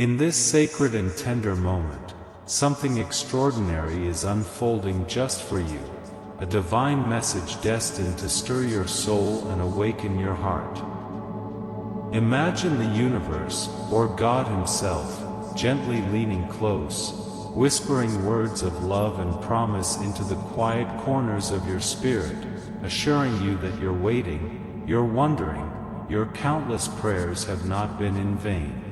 In this sacred and tender moment, something extraordinary is unfolding just for you, a divine message destined to stir your soul and awaken your heart. Imagine the universe, or God Himself, gently leaning close, whispering words of love and promise into the quiet corners of your spirit, assuring you that you're waiting, you're wondering, your countless prayers have not been in vain.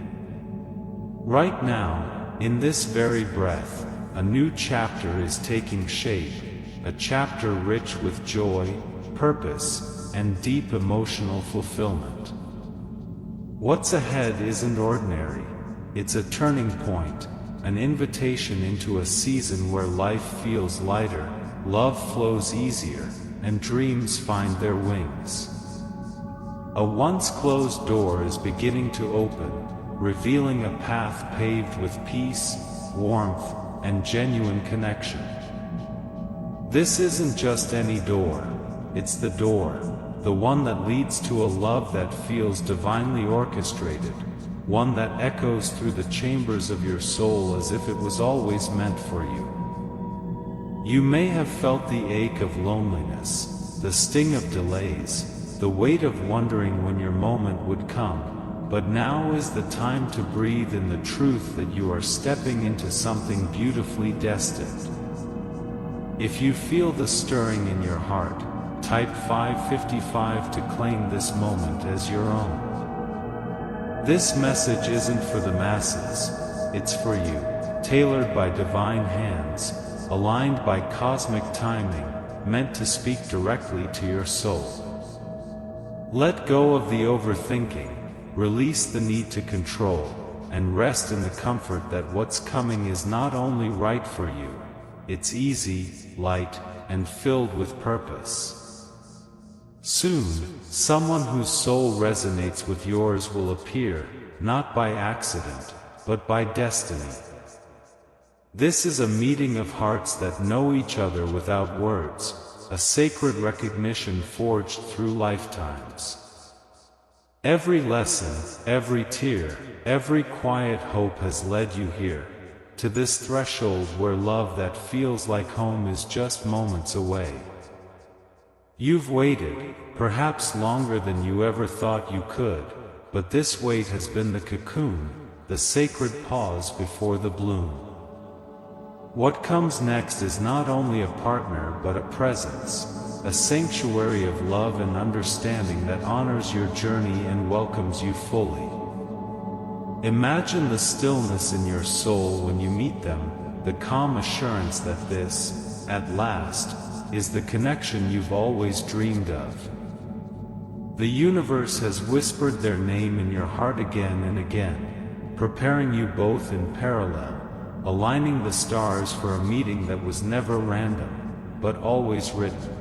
Right now, in this very breath, a new chapter is taking shape, a chapter rich with joy, purpose, and deep emotional fulfillment. What's ahead isn't ordinary, it's a turning point, an invitation into a season where life feels lighter, love flows easier, and dreams find their wings. A once closed door is beginning to open, revealing a path paved with peace, warmth, and genuine connection. This isn't just any door, it's the door, the one that leads to a love that feels divinely orchestrated, one that echoes through the chambers of your soul as if it was always meant for you. You may have felt the ache of loneliness, the sting of delays, the weight of wondering when your moment would come. But now is the time to breathe in the truth that you are stepping into something beautifully destined. If you feel the stirring in your heart, type 555 to claim this moment as your own. This message isn't for the masses, it's for you, tailored by divine hands, aligned by cosmic timing, meant to speak directly to your soul. Let go of the overthinking. Release the need to control, and rest in the comfort that what's coming is not only right for you, it's easy, light, and filled with purpose. Soon, someone whose soul resonates with yours will appear, not by accident, but by destiny. This is a meeting of hearts that know each other without words, a sacred recognition forged through lifetimes. Every lesson, every tear, every quiet hope has led you here, to this threshold where love that feels like home is just moments away. You've waited, perhaps longer than you ever thought you could, but this wait has been the cocoon, the sacred pause before the bloom. What comes next is not only a partner but a presence, a sanctuary of love and understanding that honors your journey and welcomes you fully. Imagine the stillness in your soul when you meet them, the calm assurance that this, at last, is the connection you've always dreamed of. The universe has whispered their name in your heart again and again, preparing you both in parallel, aligning the stars for a meeting that was never random, but always written.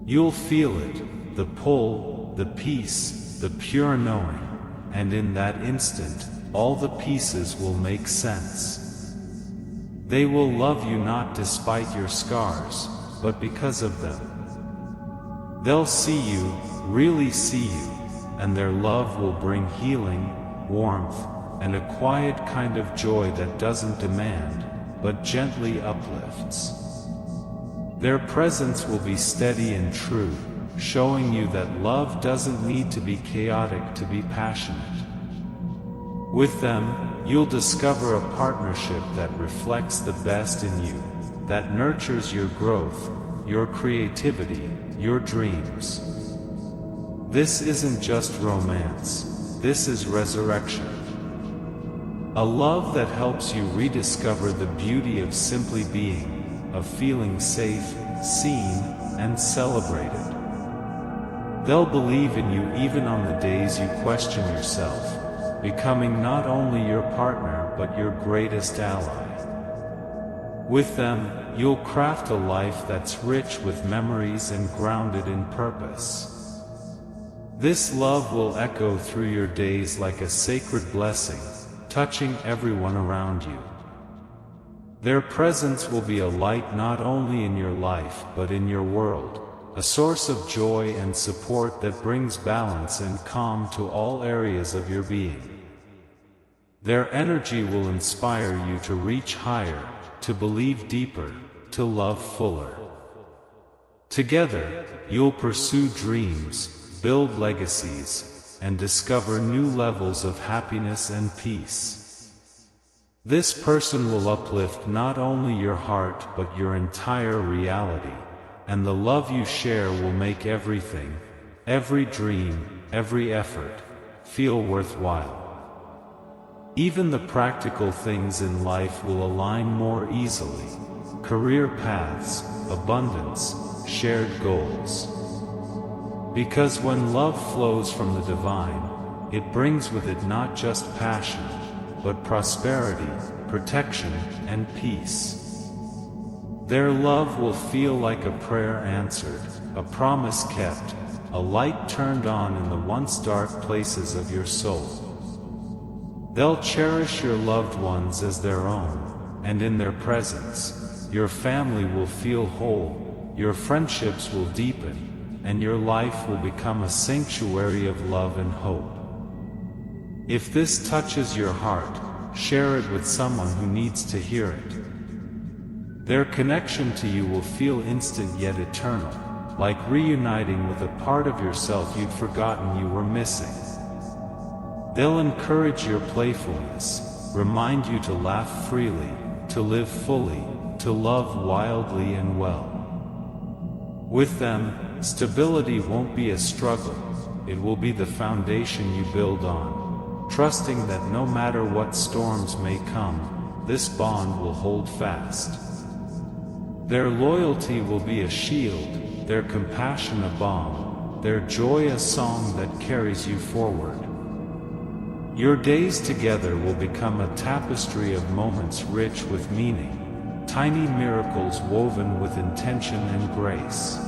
You'll feel it, the pull, the peace, the pure knowing, and in that instant, all the pieces will make sense. They will love you not despite your scars, but because of them. They'll see you, really see you, and their love will bring healing, warmth, and a quiet kind of joy that doesn't demand, but gently uplifts. Their presence will be steady and true, showing you that love doesn't need to be chaotic to be passionate. With them, you'll discover a partnership that reflects the best in you, that nurtures your growth, your creativity, your dreams. This isn't just romance, this is resurrection. A love that helps you rediscover the beauty of simply being, of feeling safe, seen, and celebrated. They'll believe in you even on the days you question yourself, becoming not only your partner but your greatest ally. With them, you'll craft a life that's rich with memories and grounded in purpose. This love will echo through your days like a sacred blessing, touching everyone around you. Their presence will be a light not only in your life but in your world, a source of joy and support that brings balance and calm to all areas of your being. Their energy will inspire you to reach higher, to believe deeper, to love fuller. Together, you'll pursue dreams, build legacies, and discover new levels of happiness and peace. This person will uplift not only your heart but your entire reality, and the love you share will make everything, every dream, every effort, feel worthwhile. Even the practical things in life will align more easily: career paths, abundance, shared goals. Because when love flows from the divine, it brings with it not just passion, but prosperity, protection, and peace. Their love will feel like a prayer answered, a promise kept, a light turned on in the once dark places of your soul. They'll cherish your loved ones as their own, and in their presence, your family will feel whole, your friendships will deepen, and your life will become a sanctuary of love and hope. If this touches your heart, share it with someone who needs to hear it. Their connection to you will feel instant yet eternal, like reuniting with a part of yourself you'd forgotten you were missing. They'll encourage your playfulness, remind you to laugh freely, to live fully, to love wildly and well. With them, stability won't be a struggle, it will be the foundation you build on, trusting that no matter what storms may come, this bond will hold fast. Their loyalty will be a shield, their compassion a balm, their joy a song that carries you forward. Your days together will become a tapestry of moments rich with meaning, tiny miracles woven with intention and grace.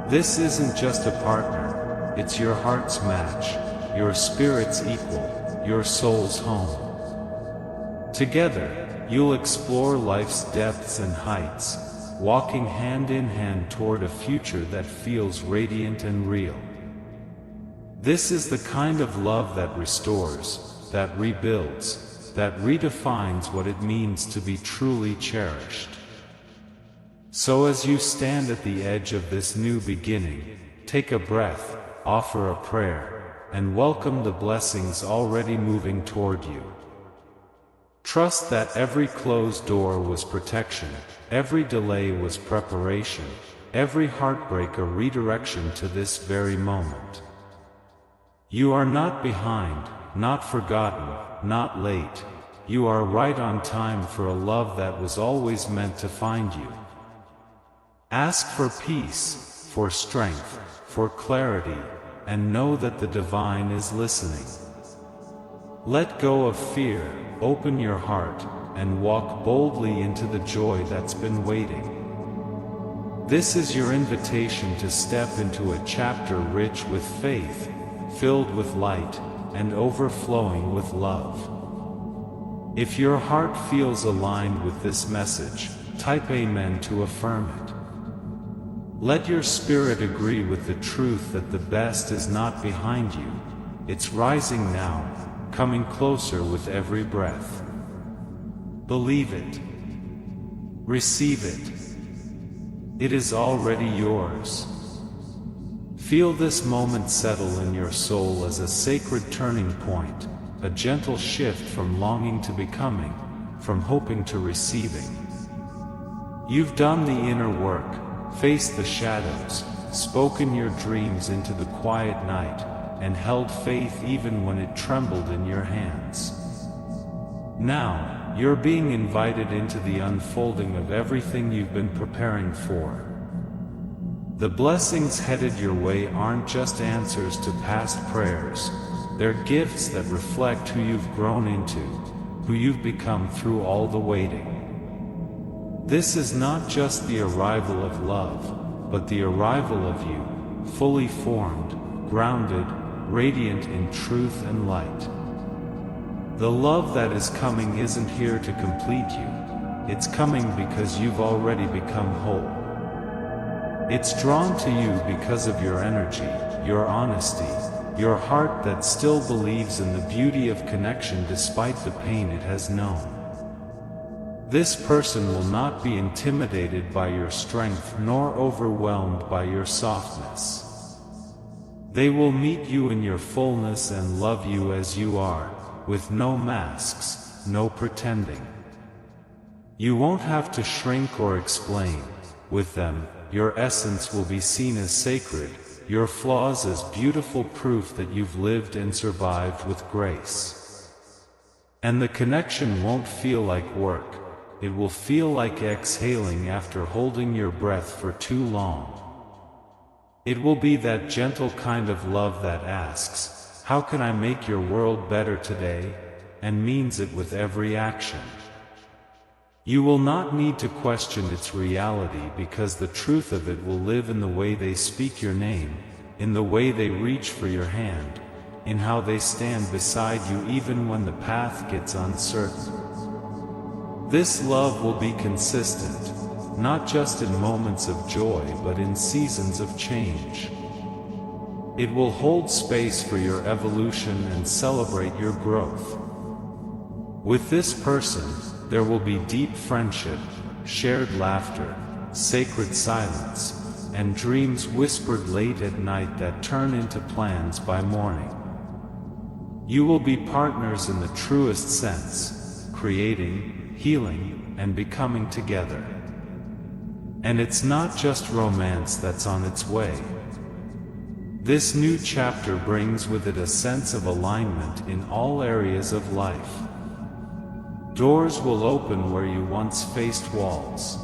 This isn't just a partner, it's your heart's match, your spirit's equal, your soul's home. Together, you'll explore life's depths and heights, walking hand in hand toward a future that feels radiant and real. This is the kind of love that restores, that rebuilds, that redefines what it means to be truly cherished. So as you stand at the edge of this new beginning, take a breath, offer a prayer, and welcome the blessings already moving toward you. Trust that every closed door was protection, every delay was preparation, every heartbreak a redirection to this very moment. You are not behind, not forgotten, not late. You are right on time for a love that was always meant to find you. Ask for peace, for strength, for clarity, and know that the divine is listening. Let go of fear, open your heart, and walk boldly into the joy that's been waiting. This is your invitation to step into a chapter rich with faith, filled with light, and overflowing with love. If your heart feels aligned with this message, type Amen to affirm it. Let your spirit agree with the truth that the best is not behind you, it's rising now, coming closer with every breath. Believe it. Receive it. It is already yours. Feel this moment settle in your soul as a sacred turning point, a gentle shift from longing to becoming, from hoping to receiving. You've done the inner work, faced the shadows, spoken your dreams into the quiet night, and held faith even when it trembled in your hands. Now, you're being invited into the unfolding of everything you've been preparing for. The blessings headed your way aren't just answers to past prayers, they're gifts that reflect who you've grown into, who you've become through all the waiting. This is not just the arrival of love, but the arrival of you, fully formed, grounded, radiant in truth and light. The love that is coming isn't here to complete you, it's coming because you've already become whole. It's drawn to you because of your energy, your honesty, your heart that still believes in the beauty of connection despite the pain it has known. This person will not be intimidated by your strength nor overwhelmed by your softness. They will meet you in your fullness and love you as you are, with no masks, no pretending. You won't have to shrink or explain. With them, your essence will be seen as sacred, your flaws as beautiful proof that you've lived and survived with grace. And the connection won't feel like work, it will feel like exhaling after holding your breath for too long. It will be that gentle kind of love that asks, "How can I make your world better today?" and means it with every action. You will not need to question its reality because the truth of it will live in the way they speak your name, in the way they reach for your hand, in how they stand beside you even when the path gets uncertain. This love will be consistent, not just in moments of joy but in seasons of change. It will hold space for your evolution and celebrate your growth. With this person, there will be deep friendship, shared laughter, sacred silence, and dreams whispered late at night that turn into plans by morning. You will be partners in the truest sense, creating, healing, and becoming together. And it's not just romance that's on its way. This new chapter brings with it a sense of alignment in all areas of life. Doors will open where you once faced walls.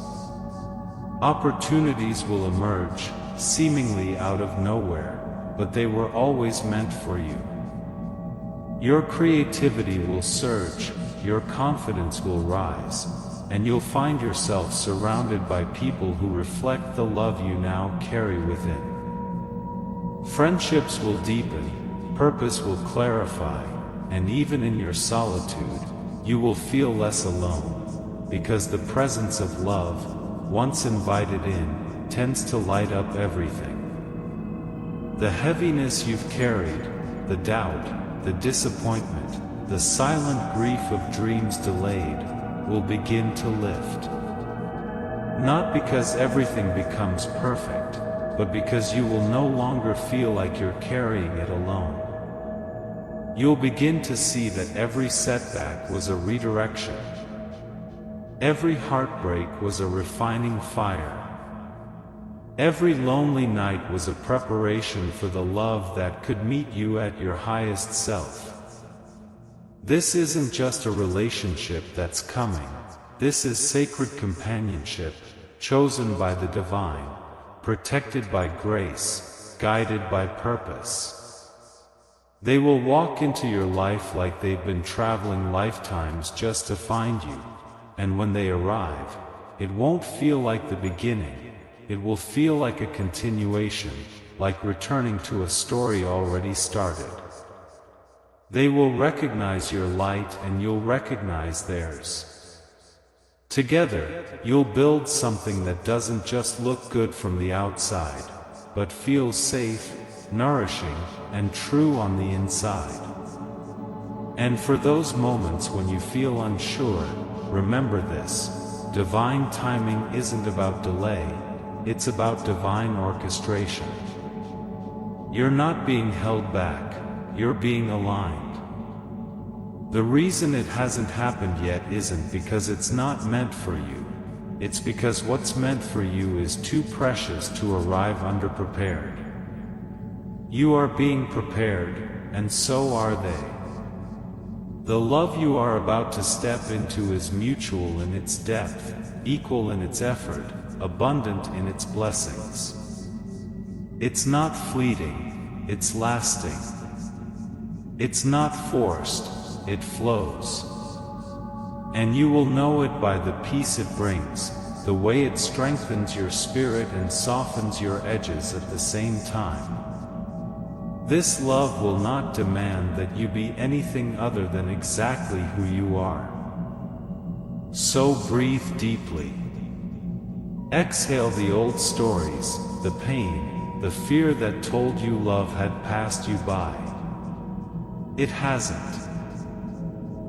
Opportunities will emerge, seemingly out of nowhere, but they were always meant for you. Your creativity will surge, your confidence will rise, and you'll find yourself surrounded by people who reflect the love you now carry within. Friendships will deepen, purpose will clarify, and even in your solitude, you will feel less alone, because the presence of love, once invited in, tends to light up everything. The heaviness you've carried, the doubt, the disappointment, the silent grief of dreams delayed, will begin to lift. Not because everything becomes perfect, but because you will no longer feel like you're carrying it alone. You'll begin to see that every setback was a redirection. Every heartbreak was a refining fire. Every lonely night was a preparation for the love that could meet you at your highest self. This isn't just a relationship that's coming. This is sacred companionship, chosen by the divine, protected by grace, guided by purpose. They will walk into your life like they've been traveling lifetimes just to find you, and when they arrive, it won't feel like the beginning, it will feel like a continuation, like returning to a story already started. They will recognize your light and you'll recognize theirs. Together, you'll build something that doesn't just look good from the outside, but feels safe, nourishing, and true on the inside. And for those moments when you feel unsure, remember this: divine timing isn't about delay, it's about divine orchestration. You're not being held back, you're being aligned. The reason it hasn't happened yet isn't because it's not meant for you. It's because what's meant for you is too precious to arrive underprepared. You are being prepared, and so are they. The love you are about to step into is mutual in its depth, equal in its effort, abundant in its blessings. It's not fleeting, it's lasting. It's not forced, it flows. And you will know it by the peace it brings, the way it strengthens your spirit and softens your edges at the same time. This love will not demand that you be anything other than exactly who you are. So breathe deeply. Exhale the old stories, the pain, the fear that told you love had passed you by. It hasn't.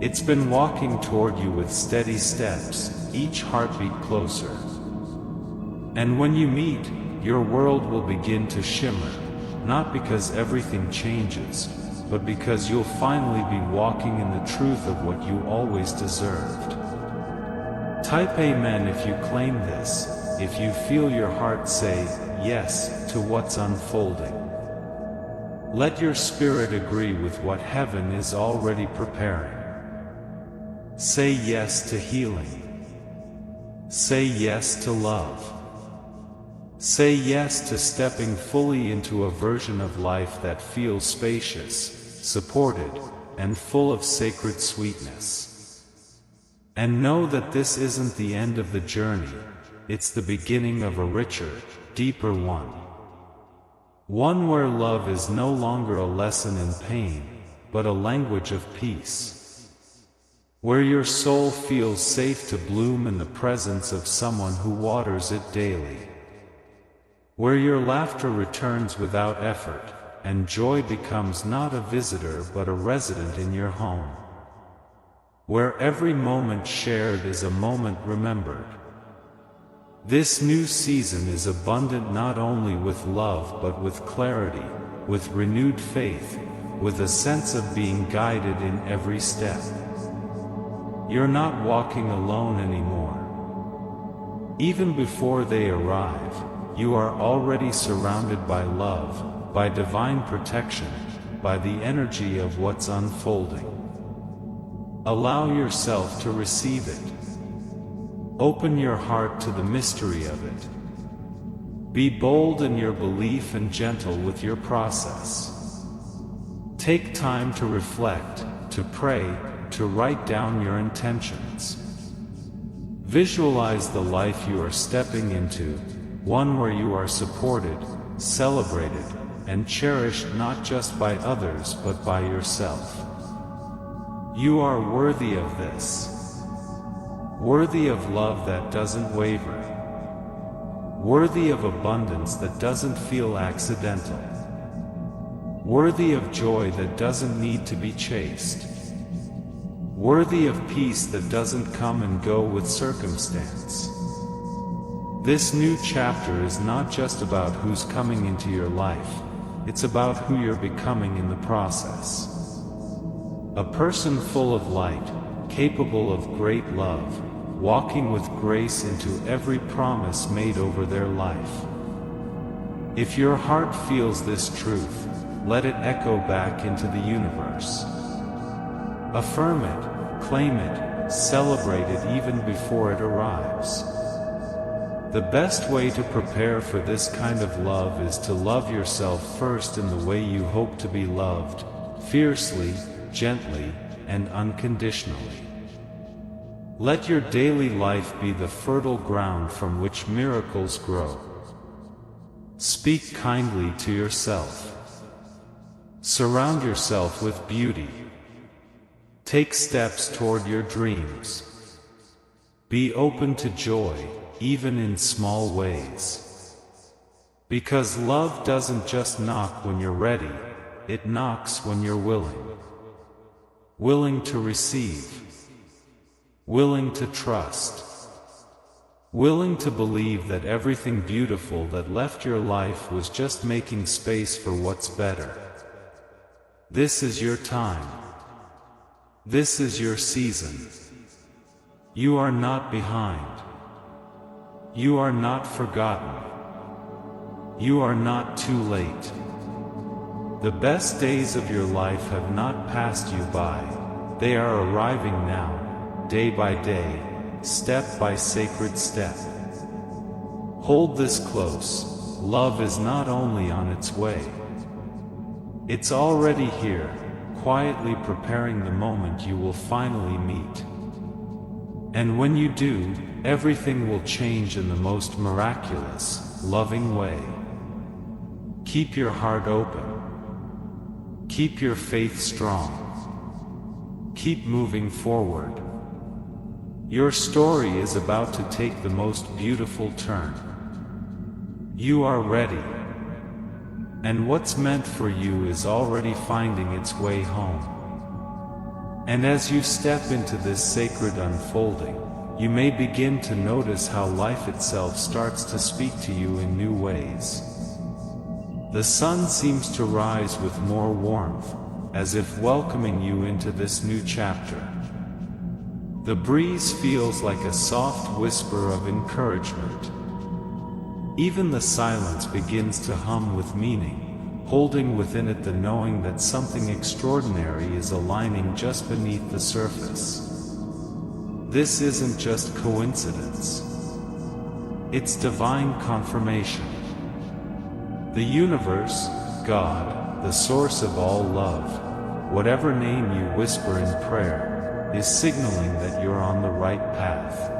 It's been walking toward you with steady steps, each heartbeat closer. And when you meet, your world will begin to shimmer, not because everything changes, but because you'll finally be walking in the truth of what you always deserved. Type Amen if you claim this, if you feel your heart say yes to what's unfolding. Let your spirit agree with what heaven is already preparing. Say yes to healing. Say yes to love. Say yes to stepping fully into a version of life that feels spacious, supported, and full of sacred sweetness. And know that this isn't the end of the journey, it's the beginning of a richer, deeper one. One where love is no longer a lesson in pain, but a language of peace. Where your soul feels safe to bloom in the presence of someone who waters it daily. Where your laughter returns without effort, and joy becomes not a visitor but a resident in your home. Where every moment shared is a moment remembered. This new season is abundant not only with love but with clarity, with renewed faith, with a sense of being guided in every step. You're not walking alone anymore. Even before they arrive, you are already surrounded by love, by divine protection, by the energy of what's unfolding. Allow yourself to receive it. Open your heart to the mystery of it. Be bold in your belief and gentle with your process. Take time to reflect, to pray, to write down your intentions. Visualize the life you are stepping into, one where you are supported, celebrated, and cherished not just by others but by yourself. You are worthy of this. Worthy of love that doesn't waver. Worthy of abundance that doesn't feel accidental. Worthy of joy that doesn't need to be chased. Worthy of peace that doesn't come and go with circumstance. This new chapter is not just about who's coming into your life, it's about who you're becoming in the process. A person full of light, capable of great love, walking with grace into every promise made over their life. If your heart feels this truth, let it echo back into the universe. Affirm it, claim it, celebrate it even before it arrives. The best way to prepare for this kind of love is to love yourself first in the way you hope to be loved, fiercely, gently, and unconditionally. Let your daily life be the fertile ground from which miracles grow. Speak kindly to yourself. Surround yourself with beauty. Take steps toward your dreams. Be open to joy, even in small ways. Because love doesn't just knock when you're ready, it knocks when you're willing. Willing to receive. Willing to trust. Willing to believe that everything beautiful that left your life was just making space for what's better. This is your time. This is your season. You are not behind. You are not forgotten. You are not too late. The best days of your life have not passed you by. They are arriving now, day by day, step by sacred step. Hold this close. Love is not only on its way. It's already here, quietly preparing the moment you will finally meet. And when you do, everything will change in the most miraculous, loving way. Keep your heart open. Keep your faith strong. Keep moving forward. Your story is about to take the most beautiful turn. You are ready. And what's meant for you is already finding its way home. And as you step into this sacred unfolding, you may begin to notice how life itself starts to speak to you in new ways. The sun seems to rise with more warmth, as if welcoming you into this new chapter. The breeze feels like a soft whisper of encouragement. Even the silence begins to hum with meaning, holding within it the knowing that something extraordinary is aligning just beneath the surface. This isn't just coincidence. It's divine confirmation. The universe, God, the source of all love, whatever name you whisper in prayer, is signaling that you're on the right path.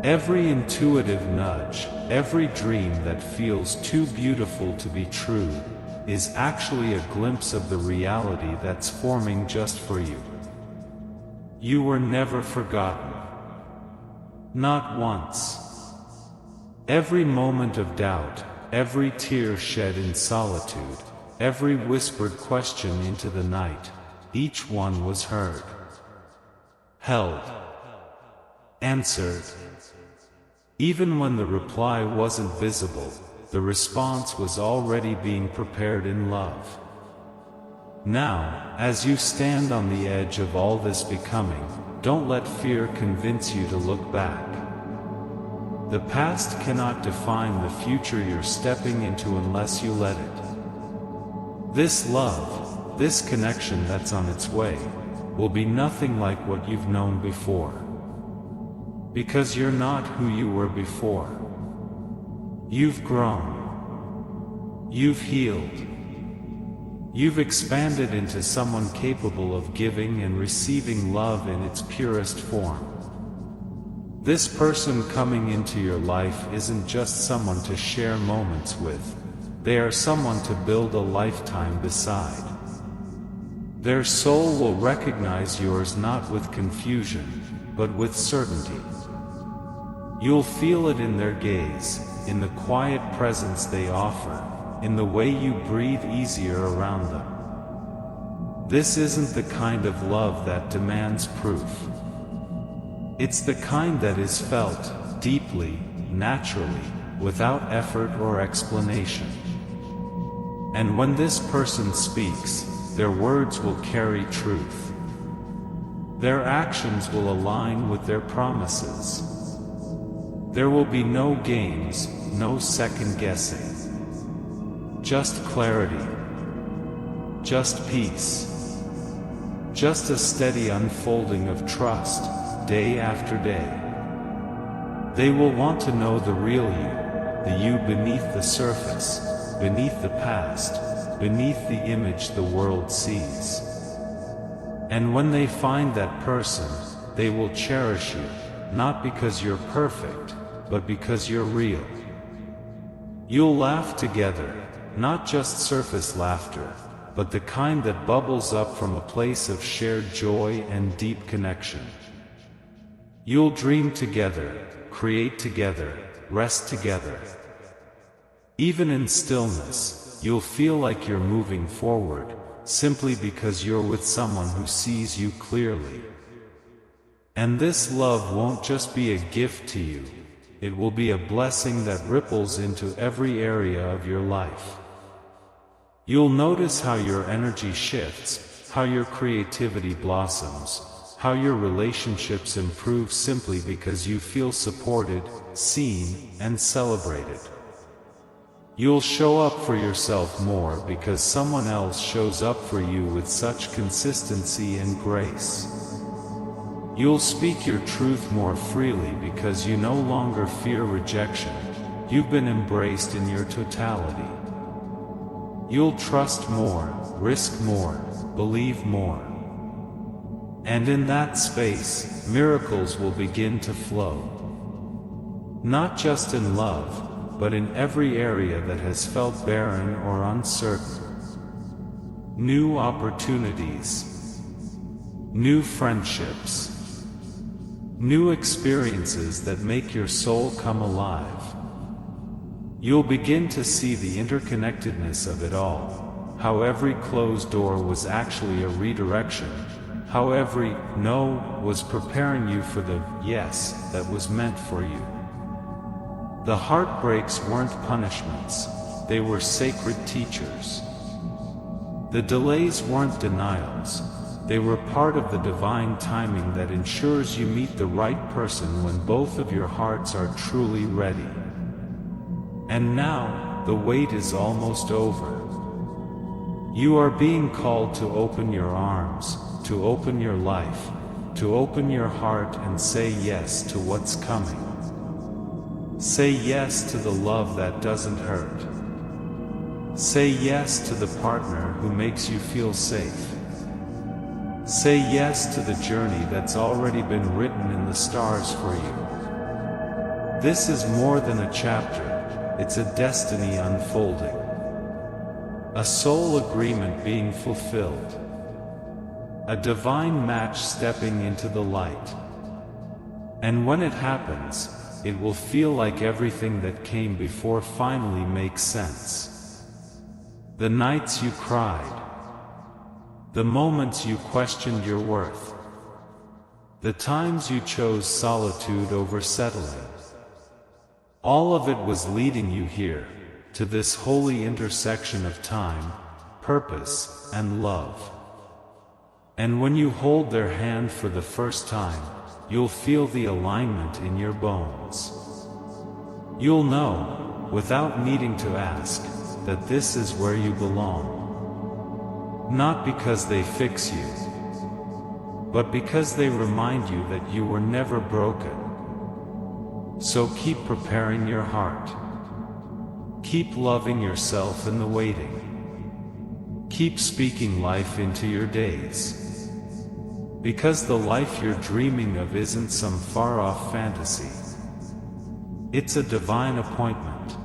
Every intuitive nudge, every dream that feels too beautiful to be true, is actually a glimpse of the reality that's forming just for you. You were never forgotten. Not once. Every moment of doubt, every tear shed in solitude, every whispered question into the night, each one was heard, held, answered. Even when the reply wasn't visible, the response was already being prepared in love. Now, as you stand on the edge of all this becoming, don't let fear convince you to look back. The past cannot define the future you're stepping into unless you let it. This love, this connection that's on its way, will be nothing like what you've known before. Because you're not who you were before. You've grown. You've healed. You've expanded into someone capable of giving and receiving love in its purest form. This person coming into your life isn't just someone to share moments with. They are someone to build a lifetime beside. Their soul will recognize yours not with confusion, but with certainty. You'll feel it in their gaze, in the quiet presence they offer, in the way you breathe easier around them. This isn't the kind of love that demands proof. It's the kind that is felt, deeply, naturally, without effort or explanation. And when this person speaks, their words will carry truth. Their actions will align with their promises. There will be no games, no second guessing. Just clarity. Just peace. Just a steady unfolding of trust, day after day. They will want to know the real you, the you beneath the surface, beneath the past, beneath the image the world sees. And when they find that person, they will cherish you, not because you're perfect, but because you're real. You'll laugh together, not just surface laughter, but the kind that bubbles up from a place of shared joy and deep connection. You'll dream together, create together, rest together. Even in stillness, you'll feel like you're moving forward, simply because you're with someone who sees you clearly. And this love won't just be a gift to you. It will be a blessing that ripples into every area of your life. You'll notice how your energy shifts, how your creativity blossoms, how your relationships improve simply because you feel supported, seen, and celebrated. You'll show up for yourself more because someone else shows up for you with such consistency and grace. You'll speak your truth more freely because you no longer fear rejection. You've been embraced in your totality. You'll trust more, risk more, believe more. And in that space, miracles will begin to flow. Not just in love, but in every area that has felt barren or uncertain. New opportunities. New friendships. New experiences that make your soul come alive. You'll begin to see the interconnectedness of it all, how every closed door was actually a redirection, how every no was preparing you for the yes that was meant for you. The heartbreaks weren't punishments, they were sacred teachers. The delays weren't denials, they were part of the divine timing that ensures you meet the right person when both of your hearts are truly ready. And now, the wait is almost over. You are being called to open your arms, to open your life, to open your heart and say yes to what's coming. Say yes to the love that doesn't hurt. Say yes to the partner who makes you feel safe. Say yes to the journey that's already been written in the stars for you. This is more than a chapter, it's a destiny unfolding. A soul agreement being fulfilled. A divine match stepping into the light. And when it happens, it will feel like everything that came before finally makes sense. The nights you cried. The moments you questioned your worth. The times you chose solitude over settling. All of it was leading you here, to this holy intersection of time, purpose, and love. And when you hold their hand for the first time, you'll feel the alignment in your bones. You'll know, without needing to ask, that this is where you belong. Not because they fix you, but because they remind you that you were never broken. So keep preparing your heart. Keep loving yourself in the waiting. Keep speaking life into your days. Because the life you're dreaming of isn't some far-off fantasy. It's a divine appointment.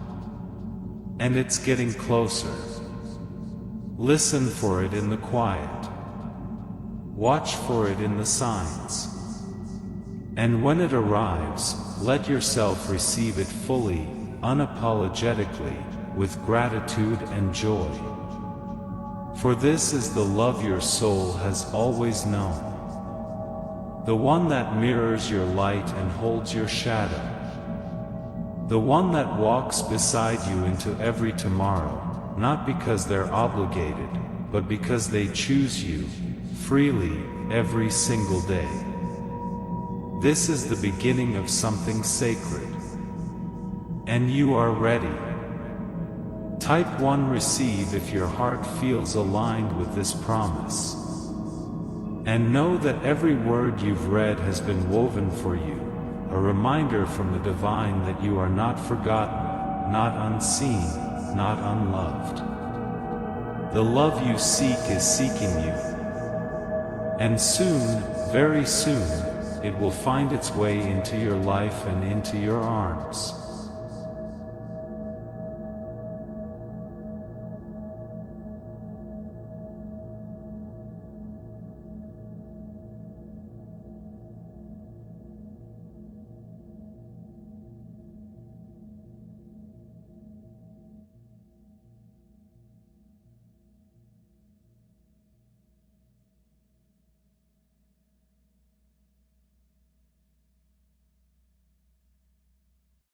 And it's getting closer. Listen for it in the quiet. Watch for it in the signs. And when it arrives, let yourself receive it fully, unapologetically, with gratitude and joy. For this is the love your soul has always known. The one that mirrors your light and holds your shadow. The one that walks beside you into every tomorrow, not because they're obligated, but because they choose you, freely, every single day. This is the beginning of something sacred. And you are ready. Type 1 receive if your heart feels aligned with this promise. And know that every word you've read has been woven for you. A reminder from the divine that you are not forgotten, not unseen, not unloved. The love you seek is seeking you. And soon, very soon, it will find its way into your life and into your arms.